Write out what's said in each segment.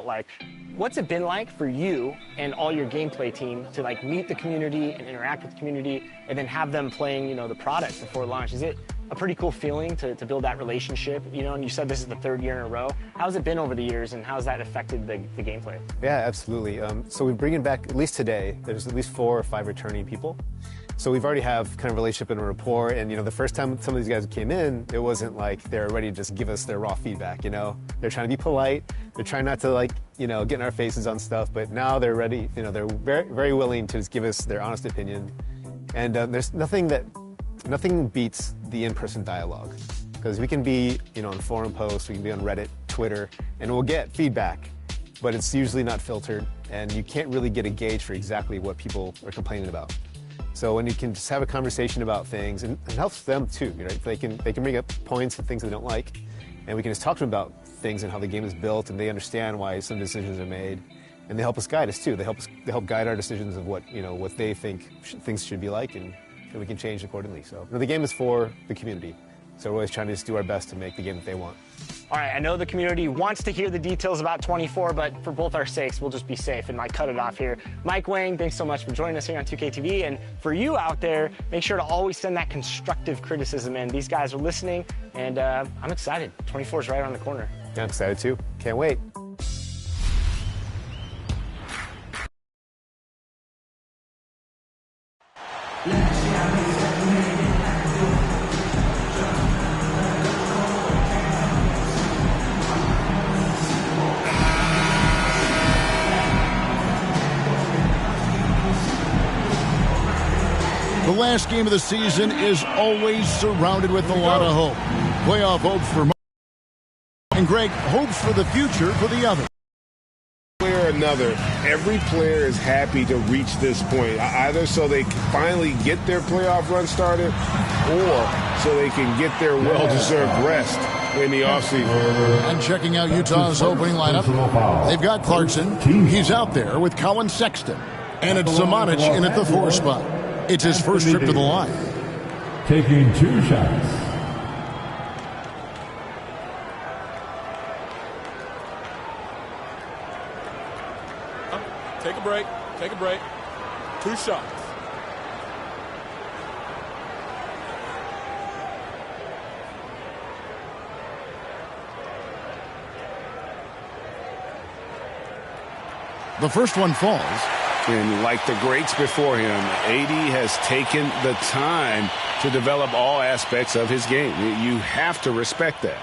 Like, what's it been like for you and all your gameplay team to like meet the community and interact with the community and then have them playing, the product before launch? Is it a pretty cool feeling to build that relationship, and you said this is the third year in a row. How's it been over the years, and how's that affected the gameplay? Yeah, absolutely. So we're bringing back, at least today, there's at least 4 or 5 returning people. So we've already have kind of relationship and a rapport, and the first time some of these guys came in, it wasn't like they're ready to just give us their raw feedback, They're trying to be polite, they're trying not to get in our faces on stuff, but now they're ready, they're very, very willing to just give us their honest opinion. And there's nothing beats the in-person dialogue, because we can be, on forum posts, we can be on Reddit, Twitter, and we'll get feedback, but it's usually not filtered, and you can't really get a gauge for exactly what people are complaining about. So when you can just have a conversation about things, and it helps them too, right? They can bring up points and things they don't like, and we can just talk to them about things and how the game is built, and they understand why some decisions are made, and they help us guide us too. They help guide our decisions of what they think things should be like, and we can change accordingly. So the game is for the community, so we're always trying to just do our best to make the game that they want. All right, I know the community wants to hear the details about 24, but for both our sakes, we'll just be safe and cut it off here. Mike Wang, thanks so much for joining us here on 2K TV. And for you out there, make sure to always send that constructive criticism in. These guys are listening, and I'm excited. 24 is right around the corner. Yeah, I'm excited too. Can't wait. The last game of the season is always surrounded with a lot of hope. Playoff hopes for and Greg, hopes for the future for the other. Way or another, every player is happy to reach this point, either so they can finally get their playoff run started or so they can get their well-deserved rest in the offseason. And checking out Utah's opening lineup, they've got Clarkson. He's out there with Colin Sexton. And it's Zamanic in at the 4 spot. It's his first trip to the line. Taking 2 shots. Take a break. Take a break. 2 shots. The first one falls. And like the greats before him, AD has taken the time to develop all aspects of his game. You have to respect that.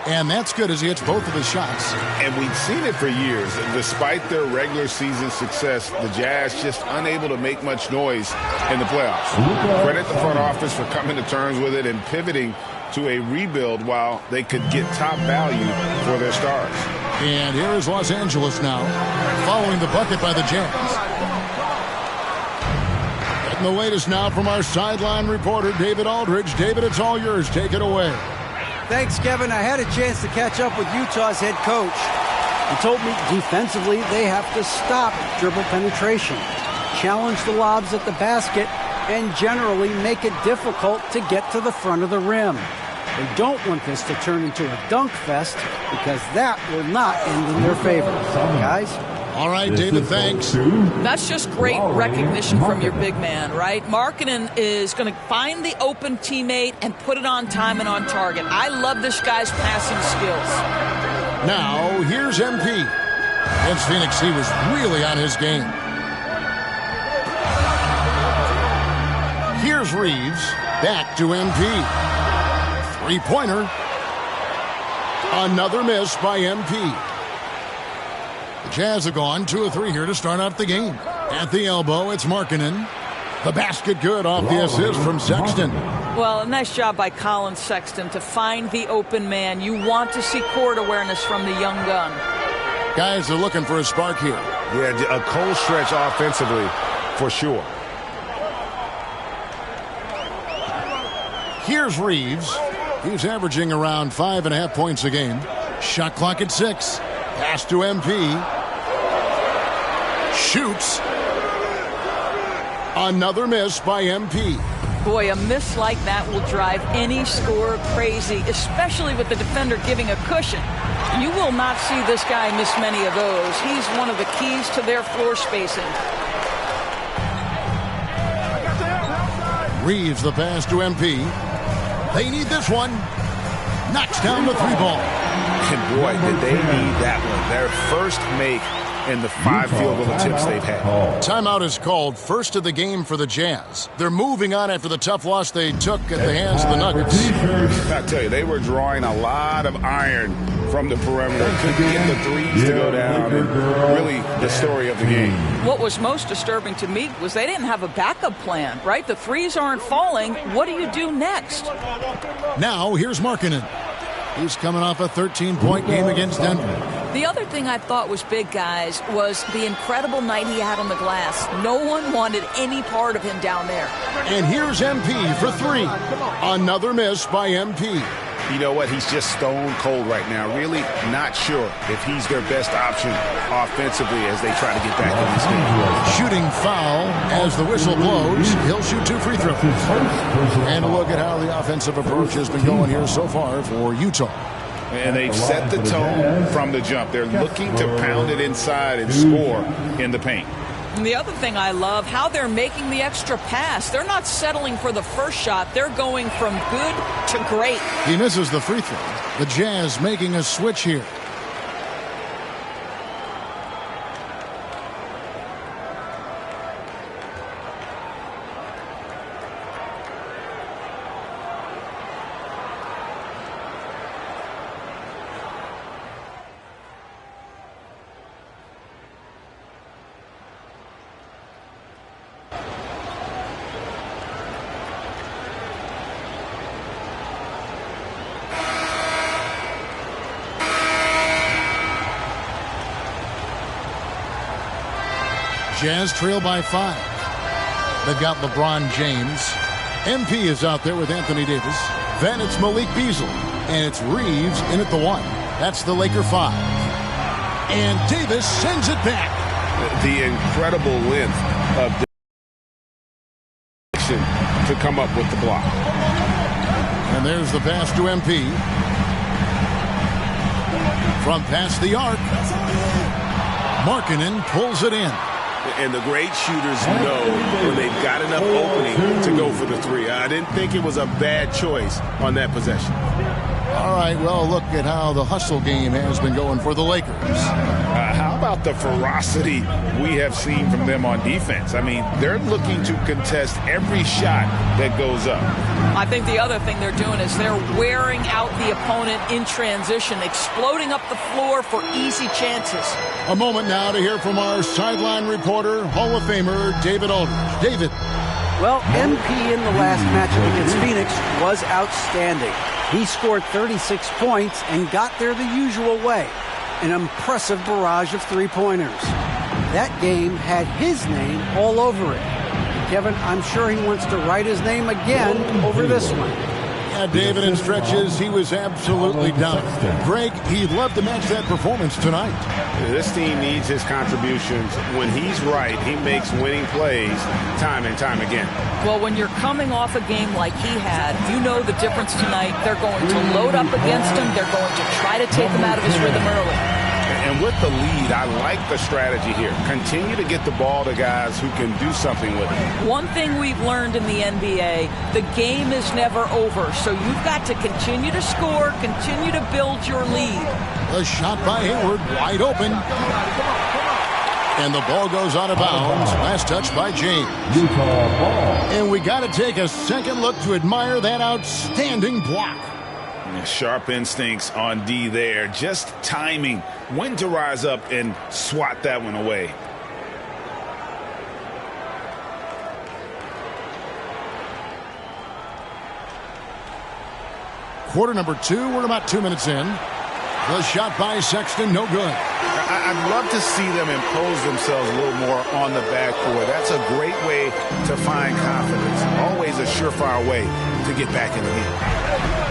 And that's good as he hits both of his shots. And we've seen it for years. Despite their regular season success, the Jazz just unable to make much noise in the playoffs. Credit the front office for coming to terms with it and pivoting to a rebuild while they could get top value for their stars. And here is Los Angeles now, following the bucket by the Jazz. Getting the latest now from our sideline reporter, David Aldridge. David, it's all yours. Take it away. Thanks, Kevin. I had a chance to catch up with Utah's head coach. He told me defensively they have to stop dribble penetration, challenge the lobs at the basket, and generally make it difficult to get to the front of the rim. They don't want this to turn into a dunk fest because that will not end in their favor. Guys? All right, David, thanks. That's just great recognition from your big man, right? Markkanen is going to find the open teammate and put it on time and on target. I love this guy's passing skills. Now, here's MP. Against Phoenix, he was really on his game. Here's Reeves. Back to MP. Three-pointer. Another miss by MP. The Jazz have gone 2 of 3 here to start out the game. At the elbow, it's Markkanen. The basket good off the assist from Sexton. Well, a nice job by Colin Sexton to find the open man. You want to see court awareness from the young gun. Guys are looking for a spark here. Yeah, a cold stretch offensively for sure. Here's Reeves. He's averaging around 5.5 points a game. Shot clock at 6. Pass to MP. Shoots. Another miss by MP. Boy, a miss like that will drive any scorer crazy, especially with the defender giving a cushion. You will not see this guy miss many of those. He's one of the keys to their floor spacing. Reeves the pass to MP. They need this one. Knocks down the 3-ball. And boy, did they need that one. Their first make in the 5 field goal attempts they've had. Timeout is called, first of the game for the Jazz. They're moving on after the tough loss they took at the hands of the Nuggets. I tell you, they were drawing a lot of iron from the perimeter. Couldn't get the threes to go down. And really the story of the game. What was most disturbing to me was they didn't have a backup plan, right? The threes aren't falling. What do you do next? Now, here's Markkanen. He's coming off a 13-point game against Denver. The other thing I thought was big, guys, was the incredible night he had on the glass. No one wanted any part of him down there. And here's MP for 3. Another miss by MP. You know what? He's just stone cold right now. Really not sure if he's their best option offensively as they try to get back in this game. Shooting foul as the whistle blows. He'll shoot 2 free throws. And a look at how the offensive approach has been going here so far for Utah. And they've set the tone from the jump. They're looking to pound it inside and score in the paint. And the other thing I love, how they're making the extra pass. They're not settling for the first shot. They're going from good to great. He misses the free throw. The Jazz making a switch here. Jazz trail by 5. They've got LeBron James. MP is out there with Anthony Davis. Then it's Malik Beasley. And it's Reeves in at the 1. That's the Laker 5. And Davis sends it back. The incredible length of to come up with the block. And there's the pass to MP. From past the arc. Markkanen pulls it in. And the great shooters know when they've got enough opening to go for the 3. I didn't think it was a bad choice on that possession. All right, well, look at how the hustle game has been going for the Lakers. How about the ferocity we have seen from them on defense? I mean, they're looking to contest every shot that goes up. I think the other thing they're doing is they're wearing out the opponent in transition, exploding up the floor for easy chances. A moment now to hear from our sideline reporter, Hall of Famer David Aldridge. David. Well, MP in the last matchup against Phoenix was outstanding. He scored 36 points and got there the usual way. An impressive barrage of three-pointers. That game had his name all over it. Kevin, I'm sure he wants to write his name again over this one. Yeah, David, in stretches, he was absolutely down. Greg, he'd love to match that performance tonight. This team needs his contributions. When he's right, he makes winning plays time and time again. Well, when you're coming off a game like he had, you know the difference tonight. They're going to load up against him. They're going to try to take him out of his rhythm early. And with the lead, I like the strategy here. Continue to get the ball to guys who can do something with it. One thing we've learned in the NBA, the game is never over. So you've got to continue to score, continue to build your lead. The shot by Hayward, wide open. And the ball goes out of bounds. Last touch by James. And we got to take a second look to admire that outstanding block. Sharp instincts on D there. Just timing when to rise up and swat that one away. Quarter number 2. We're about 2 minutes in. The shot by Sexton, no good. I'd love to see them impose themselves a little more on the backboard. That's a great way to find confidence. Always a surefire way to get back in the game.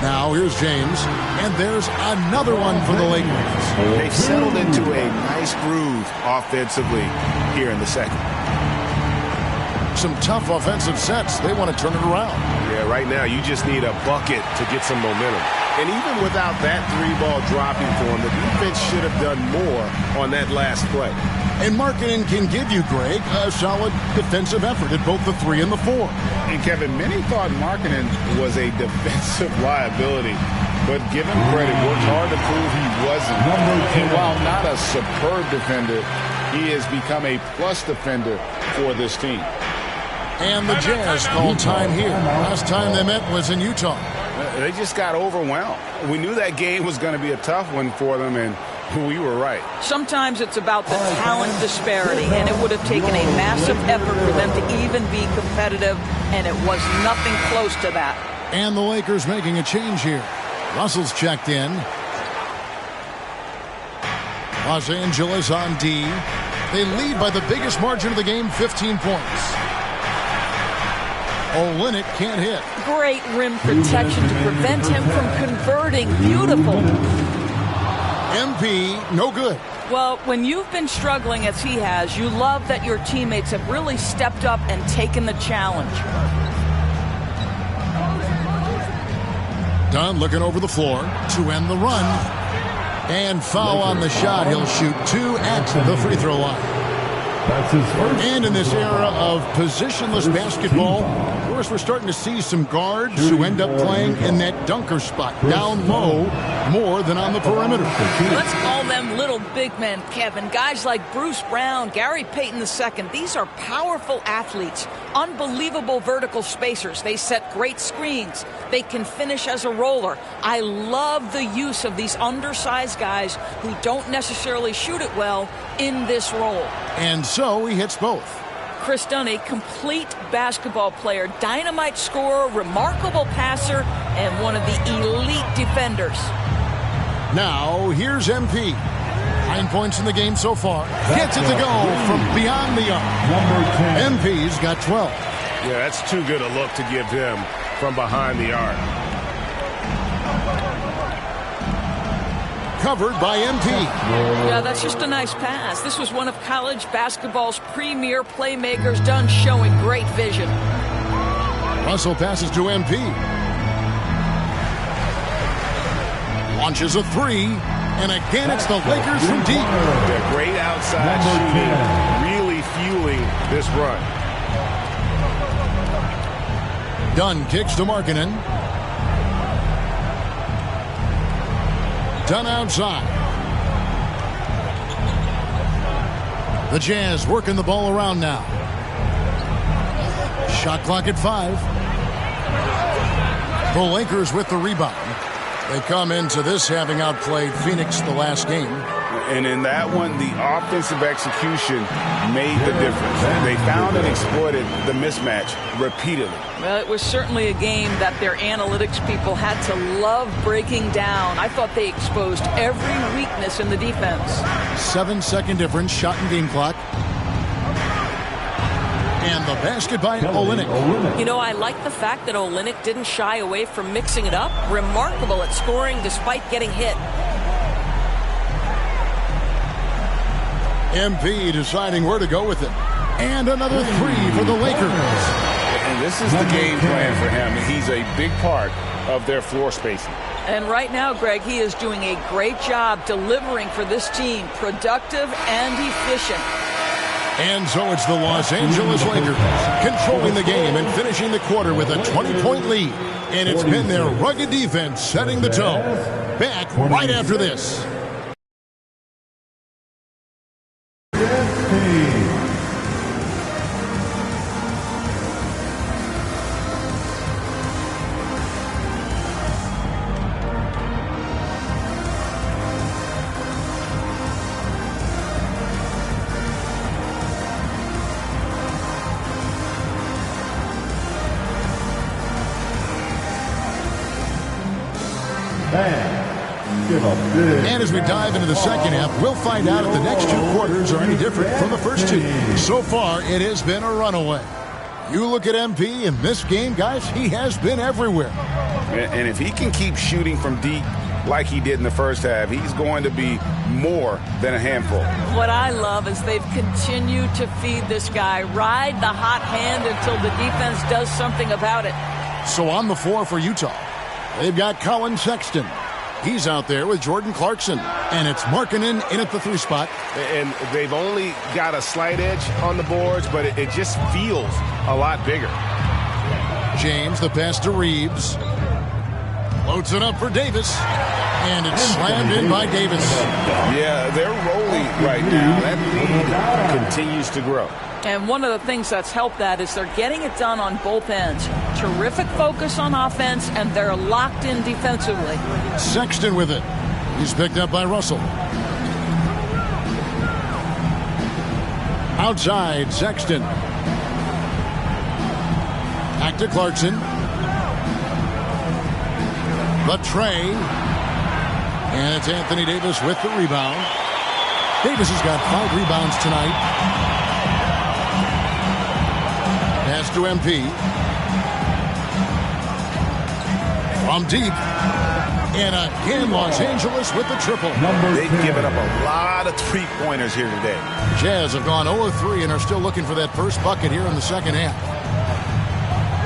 Now here's James, and there's another one for the Lakers. They've settled into a nice groove offensively here in the second. Some tough offensive sets. They want to turn it around. Yeah, right now you just need a bucket to get some momentum. And even without that three-ball dropping for him, the defense should have done more on that last play. And Markkanen can give you, Greg, a solid defensive effort at both the 3 and the 4. And Kevin, many thought Markkanen was a defensive liability, but give him credit, worked hard to prove he wasn't. And while not a superb defender, he has become a plus defender for this team. And the Jazz called time here. Last time they met was in Utah. They just got overwhelmed. We knew that game was going to be a tough one for them, and we were right. Sometimes it's about the talent disparity, and it would have taken a massive effort for them to even be competitive, and it was nothing close to that. And the Lakers making a change here. Russell's checked in. Los Angeles on D. They lead by the biggest margin of the game, 15 points. Olynyk can't hit. Great rim protection to prevent him from converting. Beautiful. MP, no good. Well, when you've been struggling as he has, you love that your teammates have really stepped up and taken the challenge. Dunn looking over the floor to end the run. And foul on the shot. He'll shoot 2 at the free throw line. That's his first. And in this era of positionless basketball, of course, we're starting to see some guards who end up playing in that dunker spot, down low, more than on the perimeter. Let's call them little big men, Kevin. Guys like Bruce Brown, Gary Payton II. These are powerful athletes, unbelievable vertical spacers. They set great screens. They can finish as a roller. I love the use of these undersized guys who don't necessarily shoot it well in this role. And so he hits both. Chris Dunn, a complete basketball player, dynamite scorer, remarkable passer, and one of the elite defenders. Now, here's MP. 9 points in the game so far. Gets it to go from beyond the arc. MP's got 12. Yeah, that's too good a look to give him from behind the arc. Covered by MP. Yeah, that's just a nice pass. This was one of college basketball's premier playmakers, Dunn showing great vision. Russell passes to MP. Launches a 3. And again, it's the Lakers from deep. They're great outside shooting, really fueling this run. Dunn kicks to Markkanen. Dunn outside. The Jazz working the ball around now. Shot clock at 5. The Lakers with the rebound. They come into this having outplayed Phoenix the last game. And in that one, the offensive execution made the difference. They found and exploited the mismatch repeatedly. Well, it was certainly a game that their analytics people had to love breaking down. I thought they exposed every weakness in the defense. 7-second difference, shot and game clock. And the basket by Olynyk. You know, I like the fact that Olynyk didn't shy away from mixing it up. Remarkable at scoring despite getting hit. MP deciding where to go with it. And another 3 for the Lakers. And this is the game plan for him. He's a big part of their floor spacing. And right now, Greg, he is doing a great job delivering for this team. Productive and efficient. And so it's the Los Angeles Lakers controlling the game and finishing the quarter with a 20-point lead. And it's been their rugged defense setting the tone. Back right after this. And as we dive into the second half, we'll find out if the next two quarters are any different from the first two. So far, it has been a runaway. You look at MP in this game, guys, he has been everywhere. And if he can keep shooting from deep like he did in the first half, he's going to be more than a handful. What I love is they've continued to feed this guy, ride the hot hand until the defense does something about it. So on the floor for Utah, they've got Colin Sexton. He's out there with Jordan Clarkson. And it's Markkanen in at the 3 spot. And they've only got a slight edge on the boards, but it just feels a lot bigger. James, the pass to Reeves. Loads it up for Davis. And it's slammed in by Davis. Yeah, they're rolling right now. That lead continues to grow. And one of the things that's helped that is they're getting it done on both ends. Terrific focus on offense, and they're locked in defensively. Sexton with it. He's picked up by Russell. Outside, Sexton. Back to Clarkson. The tray. And it's Anthony Davis with the rebound. Davis has got 5 rebounds tonight. Pass to MP. From deep. And again, Los Angeles with the triple. They've given up a lot of three-pointers here today. Jazz have gone 0-3 and are still looking for that first bucket here in the second half.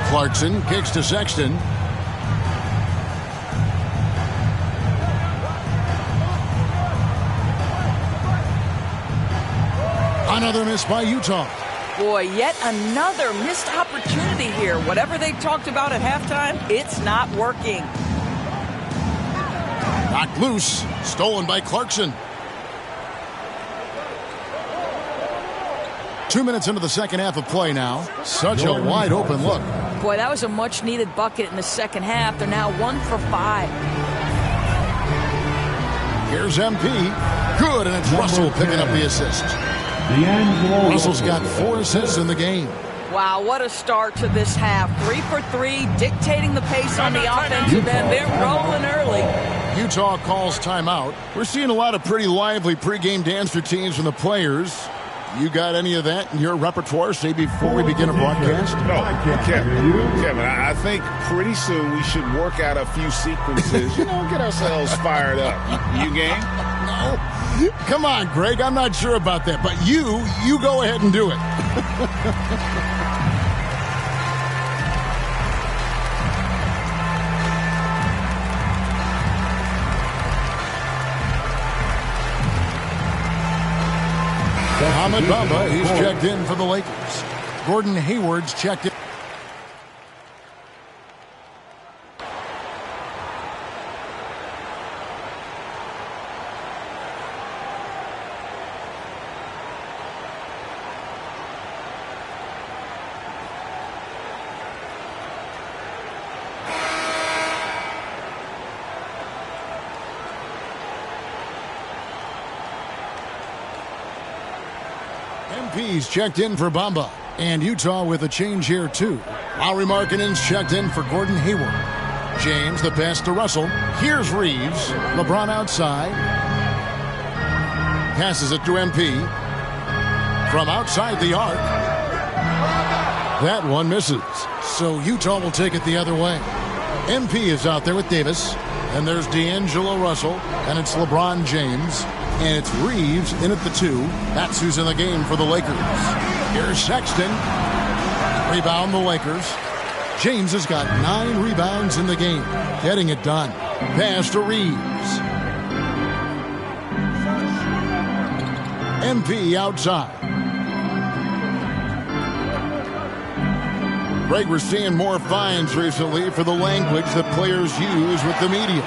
Clarkson kicks to Sexton. Another miss by Utah. Boy, yet another missed opportunity here. Whatever they talked about at halftime, it's not working. Knocked loose. Stolen by Clarkson. 2 minutes into the second half of play now. Such a wide open look. Boy, that was a much needed bucket in the second half. They're now 1 for 5. Here's MP. Good, and it's Russell picking up the assist. Russell's got 4 assists in the game. Wow, what a start to this half. 3 for 3, dictating the pace on the offensive end. They're rolling early. Utah calls timeout. We're seeing a lot of pretty lively pregame dance routines from the players. You got any of that in your repertoire, say, before we begin a broadcast? No, Kevin, I think pretty soon we should work out a few sequences, get ourselves fired up. You game? No. Come on, Greg. I'm not sure about that, but you go ahead and do it. Mohamed Bamba, he's checked in for the Lakers. Gordon Hayward's checked in. MP's checked in for Bamba. And Utah with a change here, too. Lauri Markkanen's checked in for Gordon Hayward. James, the pass to Russell. Here's Reeves. LeBron outside. Passes it to MP. From outside the arc. That one misses. So Utah will take it the other way. MP is out there with Davis. And there's D'Angelo Russell. And it's LeBron James. And it's Reeves in at the 2. That's who's in the game for the Lakers. Here's Sexton. Rebound the Lakers. James has got 9 rebounds in the game. Getting it done. Pass to Reeves. MP outside. Greg, we're seeing more fines recently for the language that players use with the media.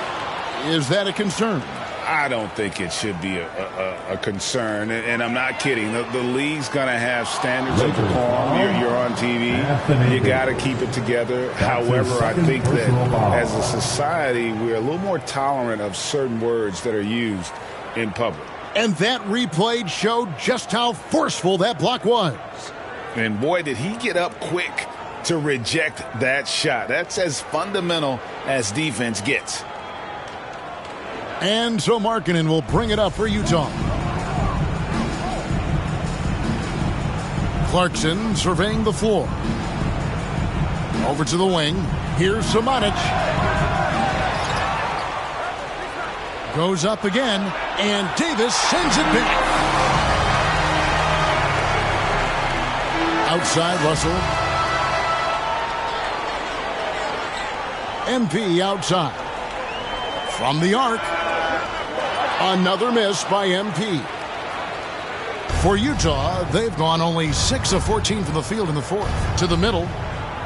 Is that a concern? I don't think it should be a concern, and I'm not kidding. The league's going to have standards of decorum. You're on TV. You got to keep it together. However, I think that as a society, we're a little more tolerant of certain words that are used in public. And that replay showed just how forceful that block was. And boy, did he get up quick to reject that shot. That's as fundamental as defense gets. And so Markkanen will bring it up for Utah. Clarkson surveying the floor. Over to the wing. Here's Samanic. Goes up again, and Davis sends it back. Outside, Russell. MP outside. From the arc. Another miss by MP. For Utah, they've gone only 6 of 14 from the field in the fourth. To the middle,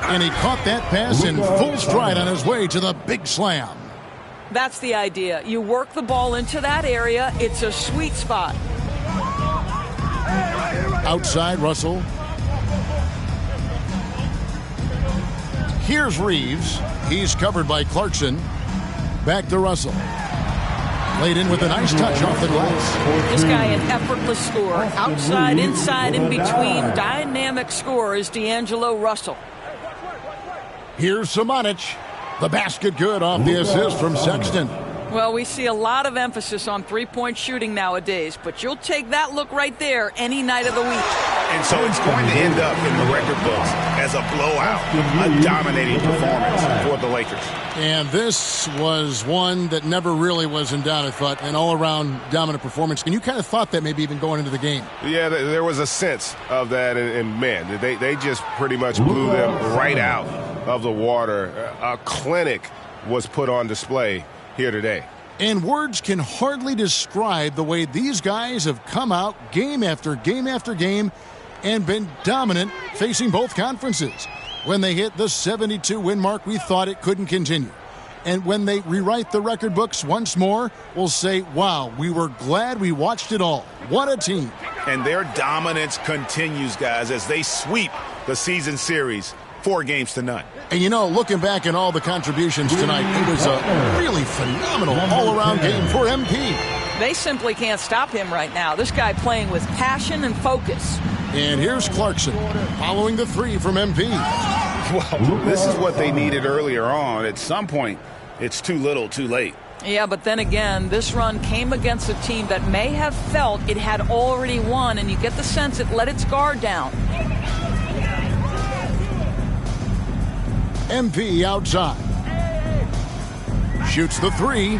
and he caught that pass in full stride on his way to the big slam. That's the idea. You work the ball into that area. It's a sweet spot. Outside, Russell. Here's Reeves. He's covered by Clarkson. Back to Russell. Laid in with a nice touch off the glass. This guy an effortless scorer. Outside, inside, in between. Dynamic scorer is D'Angelo Russell. Here's Samanic. The basket good off the assist from Sexton. Well, we see a lot of emphasis on three-point shooting nowadays, but you'll take that look right there any night of the week. And so it's going to end up in the record books as a blowout, a dominating performance for the Lakers. And this was one that never really was in doubt, I thought, an all-around dominant performance. And you kind of thought that maybe even going into the game. Yeah, there was a sense of that, and man, they just pretty much blew them right out of the water. A clinic was put on display here today. And words can hardly describe the way these guys have come out game after game after game and been dominant facing both conferences. When they hit the 72-win mark, we thought it couldn't continue. And when they rewrite the record books once more, we'll say, wow, we were glad we watched it all. What a team. And their dominance continues, guys, as they sweep the season series 4-0. And you know, looking back at all the contributions tonight, it was a really phenomenal all-around game for MP. They simply can't stop him right now. This guy playing with passion and focus. And here's Clarkson following the three from MP. Well, this is what they needed earlier on. At some point, it's too little, too late. Yeah, but then again, this run came against a team that may have felt it had already won, and you get the sense it let its guard down. MP outside. Shoots the three.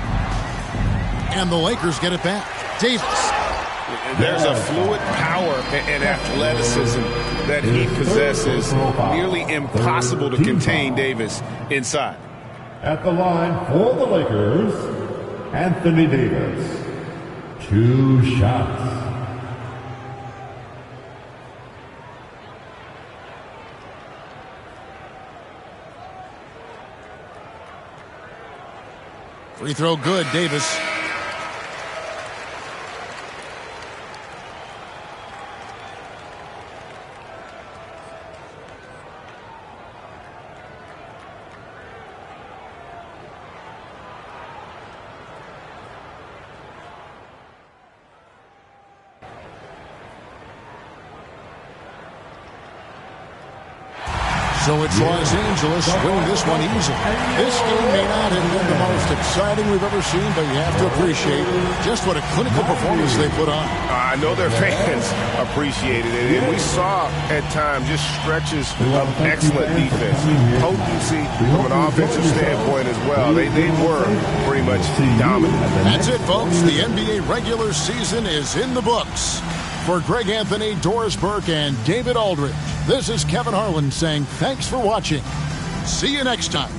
And the Lakers get it back. Davis. There's a fluid power and athleticism that he possesses. Nearly impossible to contain Davis inside. At the line for the Lakers, Anthony Davis. 2 shots. Free throw good, Davis. So it's Los Angeles winning this one easily. This game may not have been the most exciting we've ever seen, but you have to appreciate just what a clinical performance they put on. I know their fans appreciated it, and we saw at times just stretches of excellent defense, potency from an offensive standpoint as well. They were pretty much dominant. That's it, folks. The NBA regular season is in the books. For Greg Anthony, Doris Burke, and David Aldridge, this is Kevin Harlan saying thanks for watching. See you next time.